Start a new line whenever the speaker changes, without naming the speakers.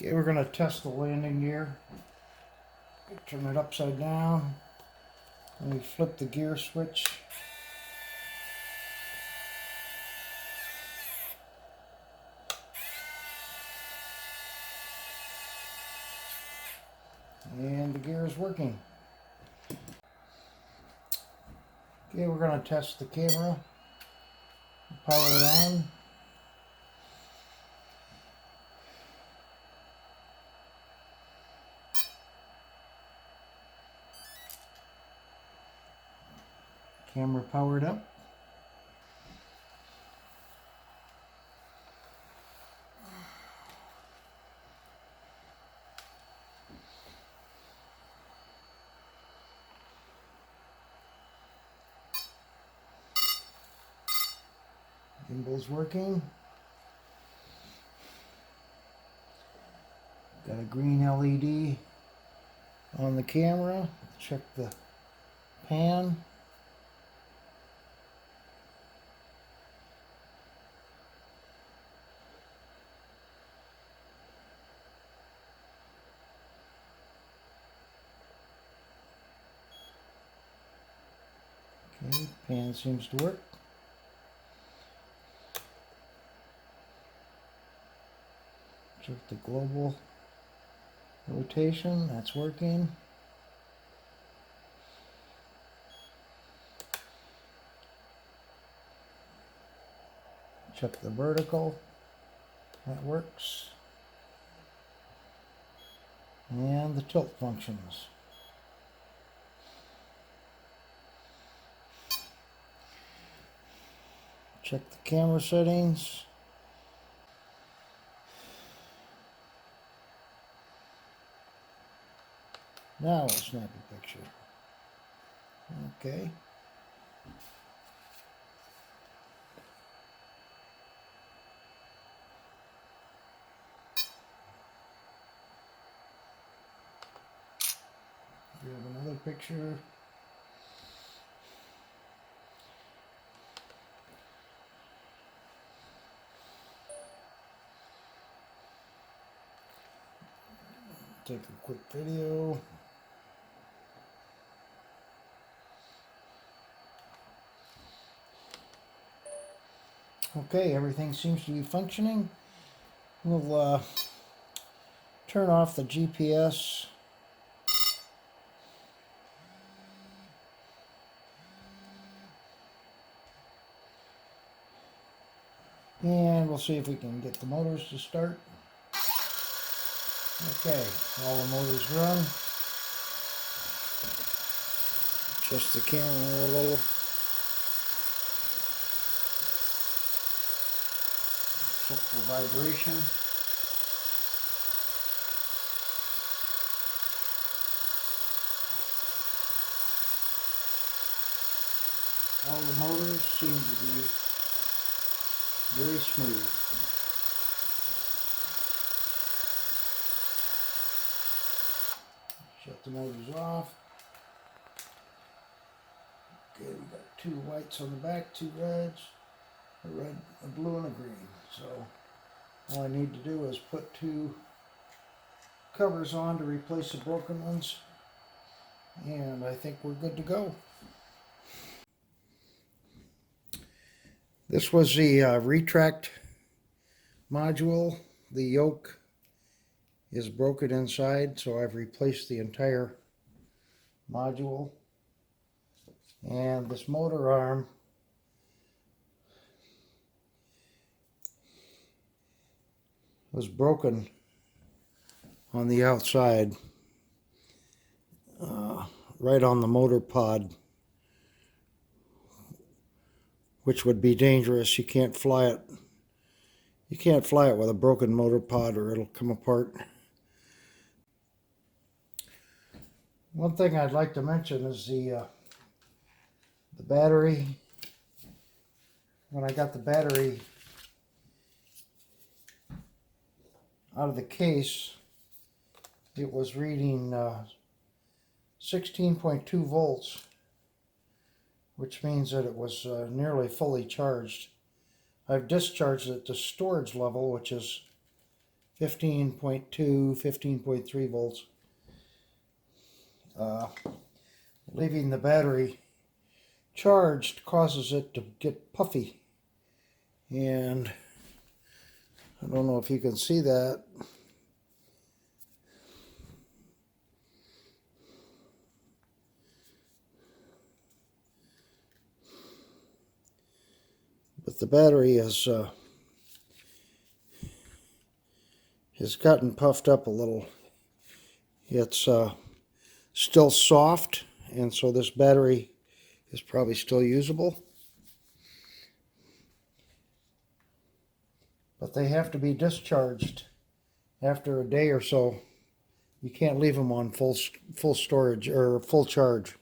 Okay, we're going to test the landing gear. Turn it upside down. And we flip the gear switch. And the gear is working. Okay, we're going to test the camera. Power it on. Camera powered up. Gimbal's working. Got a green LED on the camera. Check the pan. Okay, pan seems to work. Check the global rotation, that's working. Check the vertical, that works. And the tilt functions. Check the camera settings. Now we'll snap a picture. Okay. We have another picture. Take a quick video. Okay, everything seems to be functioning. We'll turn off the GPS. And we'll see if we can get the motors to start. Okay, all the motors run. Adjust the camera a little. Check for vibration. All the motors seem to be very smooth. Shut the motors off. Okay, we got two whites on the back, two reds, a red, a blue, and a green. So all I need to do is put two covers on to replace the broken ones, and I think we're good to go. This was the retract module. The yoke is broken inside, so I've replaced the entire module. And this motor arm was broken on the outside, right on the motor pod, which would be dangerous. You can't fly it. You can't fly it with a broken motor pod or it'll come apart. One thing I'd like to mention is the battery. When I got the battery out of the case, it was reading 16.2 volts, which means that it was nearly fully charged. I've discharged it to storage level, which is 15.2, 15.3 volts. Leaving the battery charged causes it to get puffy, and I don't know if you can see that. But the battery has gotten puffed up a little. It's still soft, and so this battery is probably still usable. But they have to be discharged after a day or so. You can't leave them on full storage or full charge.